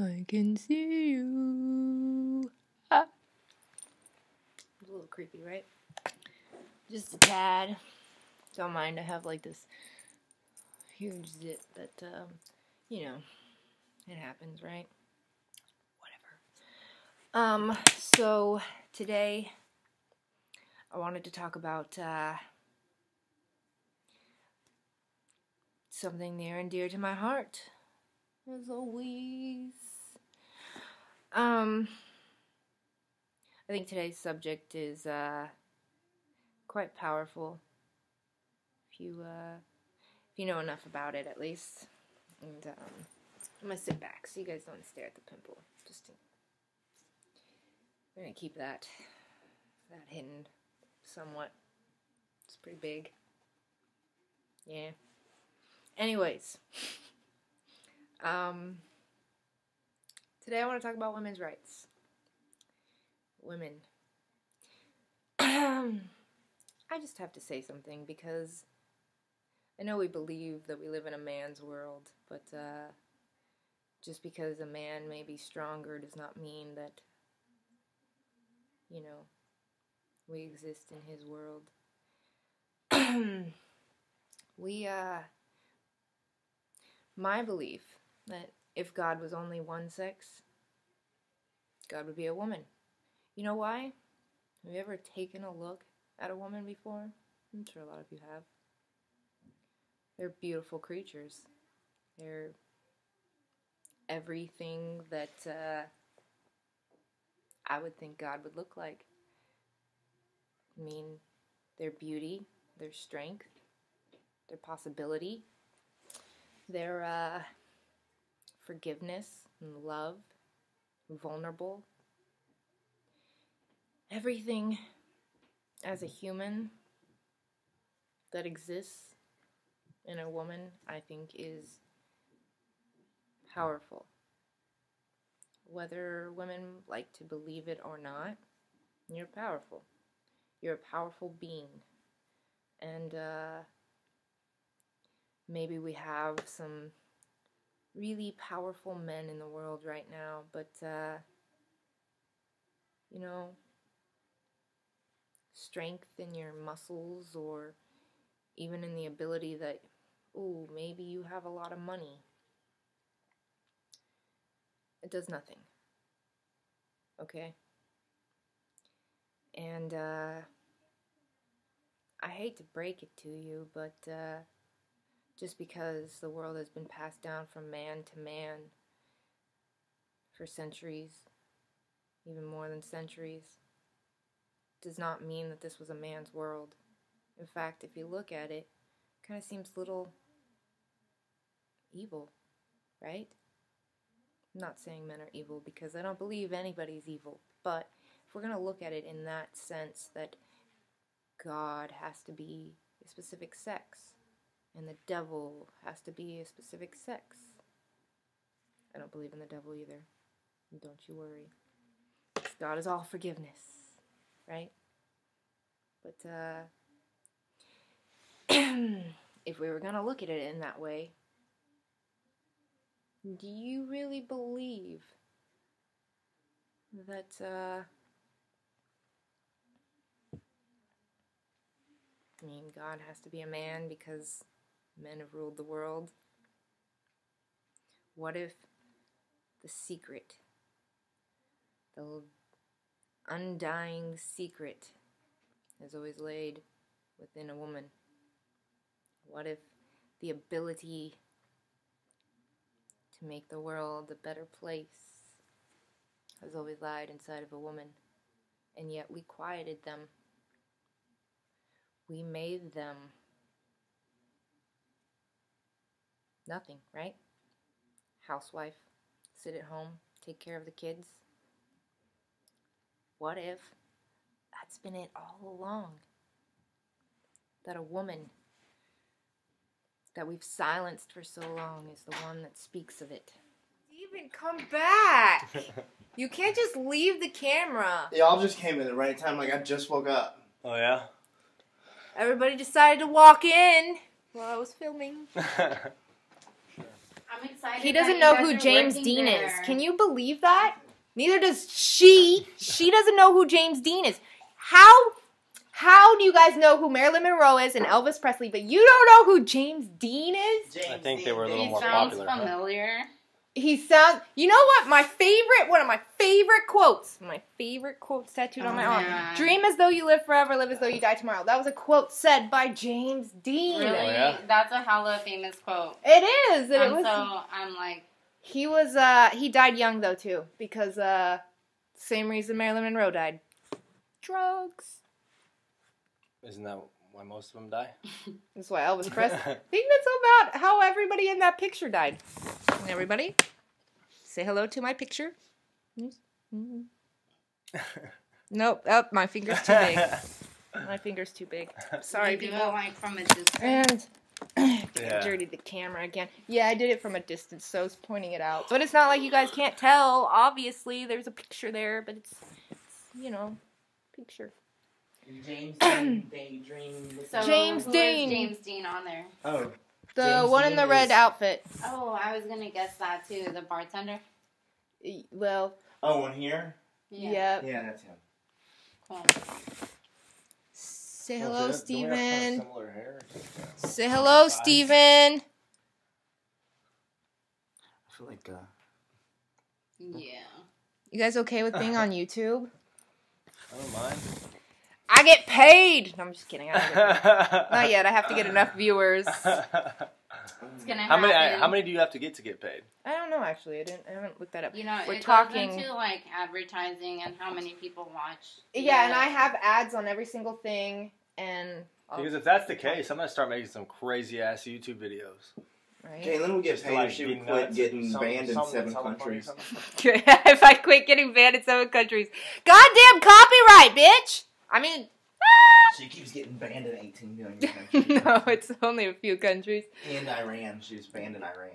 I can see you. Ah. It's a little creepy, right? Just a tad. Don't mind, I have like this huge zit, but, you know, it happens, right? Whatever. So, today, I wanted to talk about, something near and dear to my heart, as always. I think today's subject is, quite powerful, if you know enough about it, at least. And, I'm gonna sit back so you guys don't stare at the pimple. I'm gonna keep that hidden somewhat. It's pretty big. Yeah. Anyways, today I want to talk about women's rights. Women. I just have to say something because I know we believe that we live in a man's world, but just because a man may be stronger does not mean that, you know, we exist in his world. My belief that if God was only one sex, God would be a woman. You know why? Have you ever taken a look at a woman before? I'm sure a lot of you have. They're beautiful creatures. They're everything that I would think God would look like. I mean, their beauty, their strength, their possibility, their forgiveness and love, vulnerable. Everything as a human that exists in a woman, I think, is powerful. Whether women like to believe it or not, you're powerful. You're a powerful being. And maybe we have some really powerful men in the world right now, but, you know, strength in your muscles or even in the ability that, ooh, maybe you have a lot of money. It does nothing. Okay? And, I hate to break it to you, but, just because the world has been passed down from man to man for centuries, even more than centuries, does not mean that this was a man's world. In fact, if you look at it, it kind of seems a little evil, right? I'm not saying men are evil because I don't believe anybody's evil, but if we're going to look at it in that sense that God has to be a specific sex and the devil has to be a specific sex, I don't believe in the devil either. Don't you worry. God is all forgiveness, right? But if we were going to look at it in that way, do you really believe that I mean, God has to be a man because men have ruled the world? What if the secret, the undying secret, is always laid within a woman? What if the ability to make the world a better place has always lied inside of a woman, and yet we quieted them? We made them nothing, right? Housewife, sit at home, take care of the kids. What if that's been it all along? That a woman that we've silenced for so long is the one that speaks of it. Steven, come back! You can't just leave the camera. Y'all just came in the right time, like I just woke up. Oh, yeah? Everybody decided to walk in while I was filming. Sure. I'm excited. He doesn't know who James Dean is. Can you believe that? Neither does she. She doesn't know who James Dean is. How do you guys know who Marilyn Monroe is and Elvis Presley, but you don't know who James Dean is? I think they were a little more popular. He sounds familiar. He sounds. You know what? One of my favorite quotes tattooed on my arm. Dream as though you live forever, live as though you die tomorrow. That was a quote said by James Dean. Really? Oh, yeah? That's a hella famous quote. It is. I'm like. He was. He died young though too, because same reason Marilyn Monroe died. Drugs. Isn't that why most of them die? That's why Elvis Presley. I think that's about how everybody in that picture died. Everybody, say hello to my picture. Nope. Oh, my finger's too big. My finger's too big. Sorry, you do people. it like from a distance. And I dirtied the camera again. Yeah, I did it from a distance, so I was pointing it out. But it's not like you guys can't tell. Obviously, there's a picture there, but it's picture. James Dean, Daydream. So James who Dean. is James Dean on there? Oh. The James one in Dean the red is- outfit. Oh, I was gonna guess that too. The bartender. Well, Oh, one here? yeah. Yeah, that's him. Cool. Say hello, Steven. Similar hair. Say hello, Steven. I feel like, Yeah. You guys okay with being on YouTube? I don't mind. I get paid. No, I'm just kidding. I don't get paid. Not yet. I have to get enough viewers. It's gonna How happen. many do you have to get paid? I don't know actually. I haven't looked that up. You know, We're it talking. goes into like advertising and how many people watch. Yeah, and I have ads on every single thing, and Because if that's the case, I'm gonna start making some crazy ass YouTube videos. right. Kaylin will get paid Like, if she be would quit nuts, getting some- banned in something 7 that's hella funny, countries. something. If I quit getting banned in 7 countries, goddamn copyright, bitch. I mean, She keeps getting banned in 18 million countries. no, it's only a few countries, And Iran. She was banned in Iran.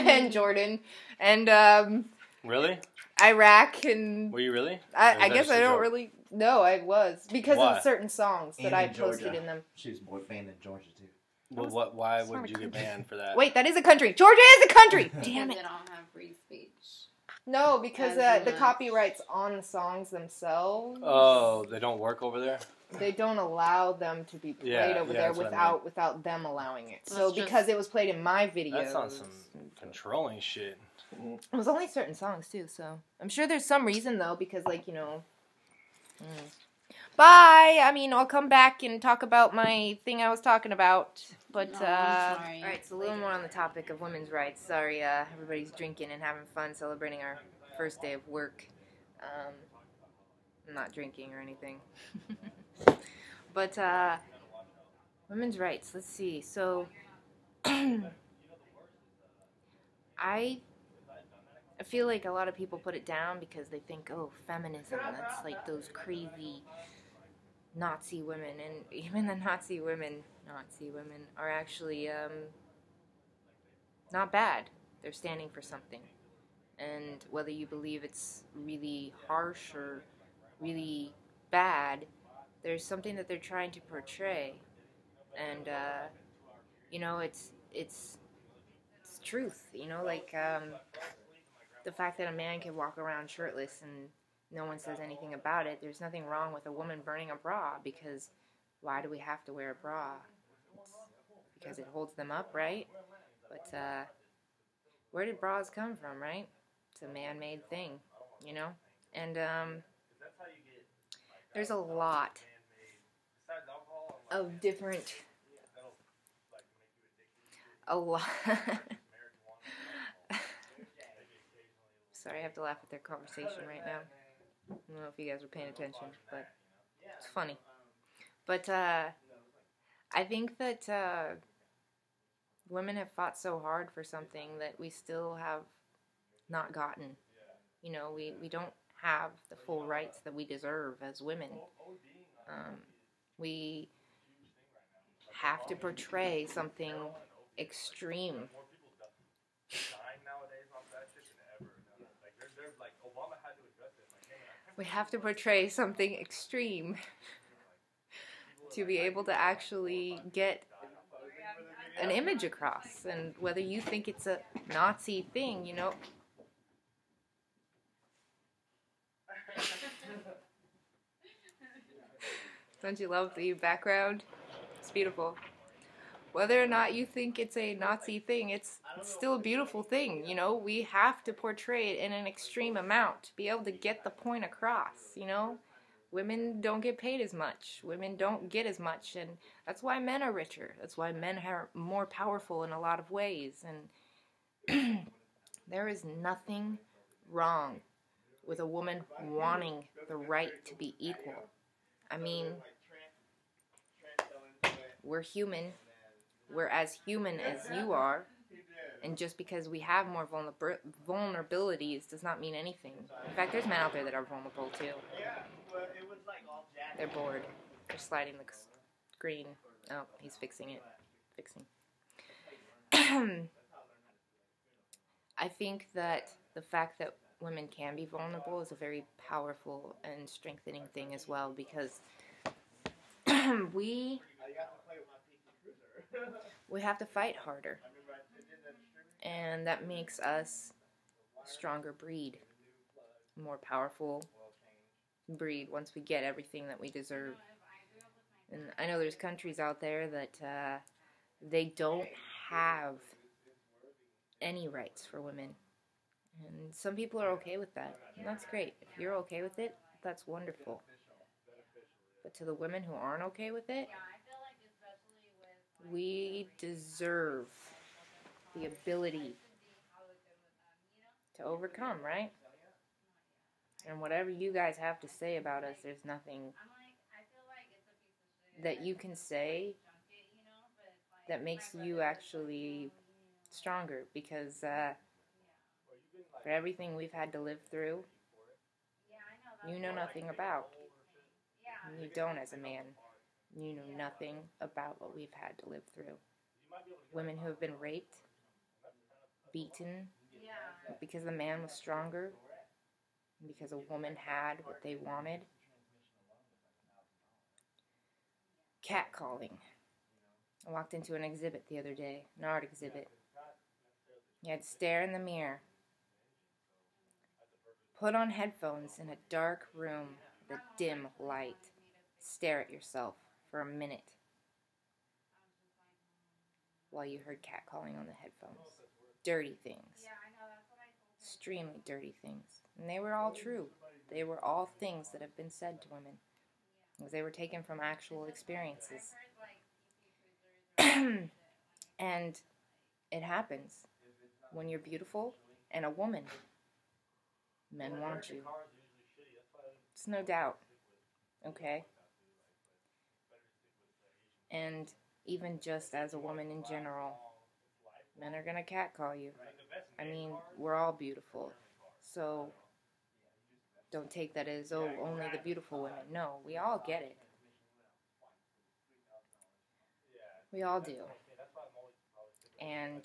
and Jordan, and Really? Iraq, and Were you really? Or I is that guess just a I don't joke? really know. I was because Why? of certain songs that And I in posted Georgia. in them. She was banned in Georgia, too. Well, why It's not would a you get country. banned for that? Wait, that is a country. Georgia is a country. Because Damn they it. don't have free speech. No, because As the in, copyrights on the songs themselves. Oh, they don't work over there? They don't allow them to be played Yeah, over yeah, there that's what I without them allowing it. Let's So just- because it was played in my videos, That's on some controlling shit. it was only certain songs too. So I'm sure there's some reason though, because like Bye. I mean, I'll come back and talk about my thing I was talking about. But No, I'm sorry. all right, it's a little more on the topic of women's rights. Sorry, everybody's drinking and having fun celebrating our first day of work. I'm not drinking or anything. But women's rights. Let's see. So I feel like a lot of people put it down because they think, oh, feminism, that's like those crazy Nazi women, and even the Nazi women are actually not bad. They're standing for something. And whether you believe it's really harsh or really bad, there's something that they're trying to portray. And it's truth, like the fact that a man can walk around shirtless and no one says anything about it. There's nothing wrong with a woman burning a bra, because why do we have to wear a bra? It's because it holds them up, right? But where did bras come from, right? It's a man-made thing, And there's a lot of different... Sorry, I have to laugh at their conversation right now. I don't know if you guys are paying attention, but it's funny. But I think that women have fought so hard for something that we still have not gotten. We don't have the full rights that we deserve as women. We have to portray something extreme. We have to portray something extreme to be able to actually get an image across. And whether you think it's a Nazi thing, you know. Don't you love the background? It's beautiful. Whether or not you think it's a Nazi thing, it's still a beautiful thing, you know? We have to portray it in an extreme amount to be able to get the point across, you know? Women don't get paid as much. Women don't get as much, and that's why men are richer. That's why men are more powerful in a lot of ways, and there is nothing wrong with a woman wanting the right to be equal. I mean, we're human. We're as human as you are, and just because we have more vulnerabilities does not mean anything. In fact, there's men out there that are vulnerable too. They're bored. They're sliding the screen. Oh, he's fixing it. Fixing. I think that the fact that women can be vulnerable is a very powerful and strengthening thing as well, because we have to fight harder, and that makes us a stronger breed, more powerful breed once we get everything that we deserve. And I know there's countries out there that they don't have any rights for women, and some people are okay with that, and that's great. If you're okay with it, that's wonderful. But to the women who aren't okay with it, we deserve the ability to overcome, right? And whatever you guys have to say about us, there's nothing that you can say that makes you actually stronger, because for everything we've had to live through, you know nothing about. You don't as a man. You know nothing about what we've had to live through. Women who have been raped, beaten, because the man was stronger, because a woman had what they wanted. Catcalling. I walked into an exhibit the other day, an art exhibit. You had to stare in the mirror. Put on headphones in a dark room with a dim light. Stare at yourself for a minute while you heard catcalling on the headphones. Dirty things. Extremely dirty things. And they were all true. They were all things that have been said to women, because they were taken from actual experiences. And it happens when you're beautiful and a woman. Men want you. It's no doubt. Okay? And even just as a woman in general, men are gonna catcall you. I mean, we're all beautiful. So don't take that as, oh, only the beautiful women. No, we all get it. We all do. And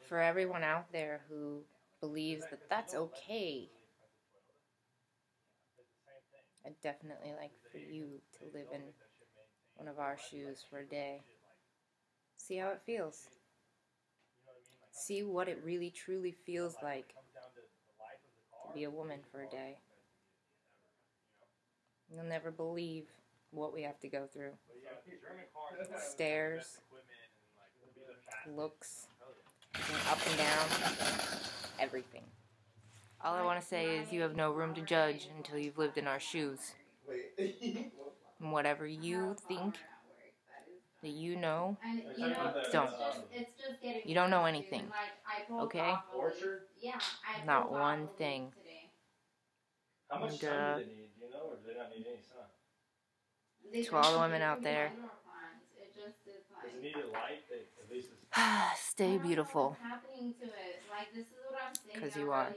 for everyone out there who believes that that's okay, I'd definitely like for you to live in one of our shoes for a day. See how it feels. See what it really truly feels like to be a woman for a day. You'll never believe what we have to go through. Stares, looks, up and down, everything. All I want to say is you have no room to judge until you've lived in our shoes. And whatever you think that you know, you don't. You don't know anything. Okay? Not one thing. How much And, sun do they need? Do you know, or do they not need any sun? to all the women out there, Does it need a light? At least it's... stay beautiful. Because you are.